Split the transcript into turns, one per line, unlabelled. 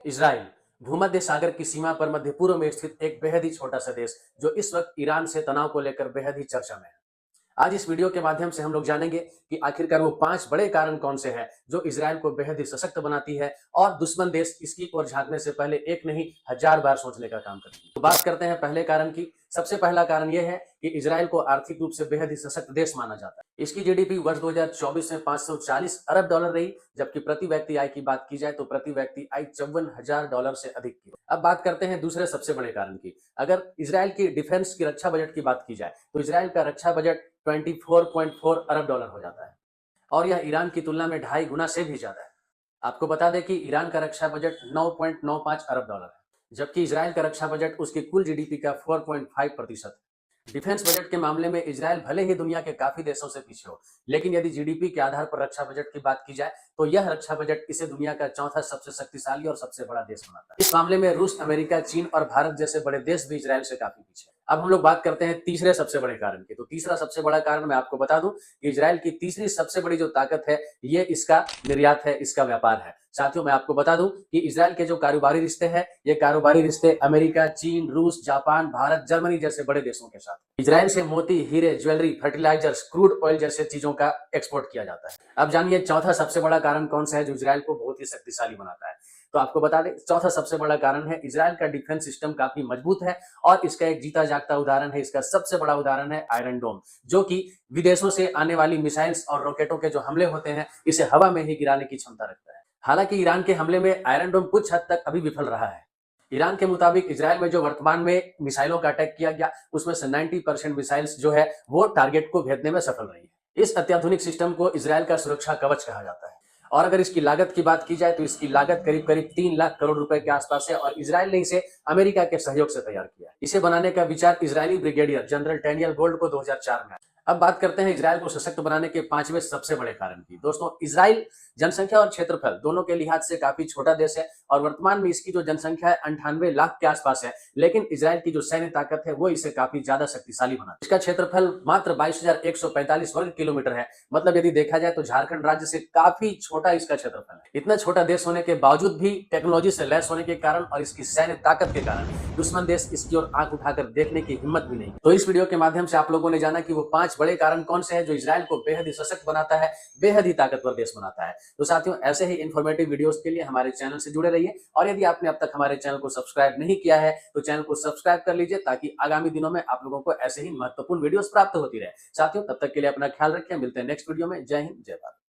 Israel भूमध्य सागर की सीमा पर मध्य पूर्व में स्थित एक बेहद ही छोटा सा देश जो इस वक्त ईरान से तनाव को लेकर बेहद ही चर्चा में है। आज इस वीडियो के माध्यम से हम लोग जानेंगे कि आखिरकार वो 5 बड़े कारण कौन से हैं जो इजराइल को बेहद ही सशक्त बनाती है और दुश्मन देश इसकी ओर झांकने से पहले एक नहीं हजार बार सोचने का काम करती है। तो बात करते हैं पहले कारण की। सबसे पहला कारण यह है कि इजराइल को आर्थिक रूप से बेहद ही सशक्त देश माना जाता है। इसकी जीडीपी वर्ष 2024 में 540 अरब डॉलर रही, जबकि प्रति व्यक्ति आय की बात की जाए तो प्रति व्यक्ति आय $54,000 से अधिक की। अब बात करते हैं दूसरे सबसे बड़े कारण की। अगर इजराइल की डिफेंस की रक्षा बजट की बात की जाए तो इजराइल का रक्षा बजट 24.4 अरब डॉलर हो जाता है और यह ईरान की तुलना में 2.5 गुना से भी ज्यादा है। आपको बता दें कि ईरान का रक्षा बजट 9.95 अरब डॉलर है, जबकि इजराइल का रक्षा बजट उसकी कुल जीडीपी का 4.5% है। डिफेंस बजट के मामले में इजराइल भले ही दुनिया के काफी देशों से पीछे हो, लेकिन यदि जीडीपी के आधार पर रक्षा बजट की बात की जाए तो यह रक्षा बजट इसे दुनिया का चौथा सबसे शक्तिशाली और सबसे बड़ा देश बनाता है। इस मामले में रूस, अमेरिका, चीन और भारत जैसे बड़े देश भी इजराइल से काफी पीछे हैं। अब हम लोग बात करते हैं तीसरे सबसे बड़े कारण की। तो तीसरा सबसे बड़ा कारण मैं आपको बता दूं कि इजराइल की तीसरी सबसे बड़ी जो ताकत है ये इसका निर्यात है, इसका व्यापार है। साथियों, मैं आपको बता दूं कि इजराइल के जो कारोबारी रिश्ते हैं ये कारोबारी रिश्ते अमेरिका, चीन, रूस, जापान, भारत, जर्मनी जैसे बड़े देशों के साथ। इजराइल से मोती, हीरे, ज्वेलरी, फर्टिलाइजर्स, क्रूड ऑयल जैसे चीजों का एक्सपोर्ट किया जाता है। अब जानिए चौथा सबसे बड़ा कारण कौन सा है जो इजराइल को बहुत ही शक्तिशाली बनाता है। तो आपको बता दें, चौथा सबसे बड़ा कारण है इजराइल का डिफेंस सिस्टम काफी मजबूत है और इसका एक जीता जागता उदाहरण है, इसका सबसे बड़ा उदाहरण है आयरन डोम, जो कि विदेशों से आने वाली मिसाइल्स और रॉकेटों के जो हमले होते हैं इसे हवा में ही गिराने की क्षमता रखता है। हालांकि ईरान के हमले में आयरन डोम कुछ हद तक अभी विफल रहा है। ईरान के मुताबिक इजराइल में जो वर्तमान में मिसाइलों का अटैक किया गया उसमें से 90% मिसाइल्स जो है वो टारगेट को भेदने में सफल रही है। इस अत्याधुनिक सिस्टम को इजराइल का सुरक्षा कवच कहा जाता है और अगर इसकी लागत की बात की जाए तो इसकी लागत करीब करीब 3 लाख करोड़ रुपए के आसपास है और इजराइल ने इसे अमेरिका के सहयोग से तैयार किया। इसे बनाने का विचार Israeli brigadier general Daniel gold को 2004 में आया। अब बात करते हैं इजराइल को सशक्त बनाने के 5वें सबसे बड़े कारण की। दोस्तों, इजराइल जनसंख्या और क्षेत्रफल दोनों के लिहाज से काफी छोटा देश है और वर्तमान में इसकी जो जनसंख्या है 98 लाख के आसपास है, लेकिन इजराइल की जो सैन्य ताकत है वो इसे काफी ज्यादा शक्तिशाली बनाती है। इसका क्षेत्रफल मात्र 22,145 वर्ग किलोमीटर है। मतलब यदि देखा जाए तो झारखंड राज्य से काफी छोटा इसका क्षेत्रफल है। इतना छोटा देश होने के बावजूद भी टेक्नोलॉजी से लैस होने के कारण और इसकी सैन्य ताकत के कारण दुश्मन देश इसकी ओर आंख उठाकर देखने की हिम्मत भी नहीं। तो इस वीडियो के माध्यम से आप लोगों ने जाना कि वो 5 बड़े कारण कौन से हैं जो इजराइल को बेहद ही सशक्त बनाता है, बेहद ही ताकतवर देश बनाता है। तो साथियों, ऐसे ही इंफॉर्मेटिव वीडियोस के लिए हमारे चैनल से जुड़े रहिए और यदि आपने अब तक हमारे चैनल को सब्सक्राइब नहीं किया है तो चैनल को सब्सक्राइब कर लीजिए ताकि आगामी दिनों में आप लोगों को ऐसे ही महत्वपूर्ण वीडियोस प्राप्त होती रहे। साथियों, तब तक के लिए अपना ख्याल रखें। मिलते हैं नेक्स्ट वीडियो में। जय हिंद, जय भारत।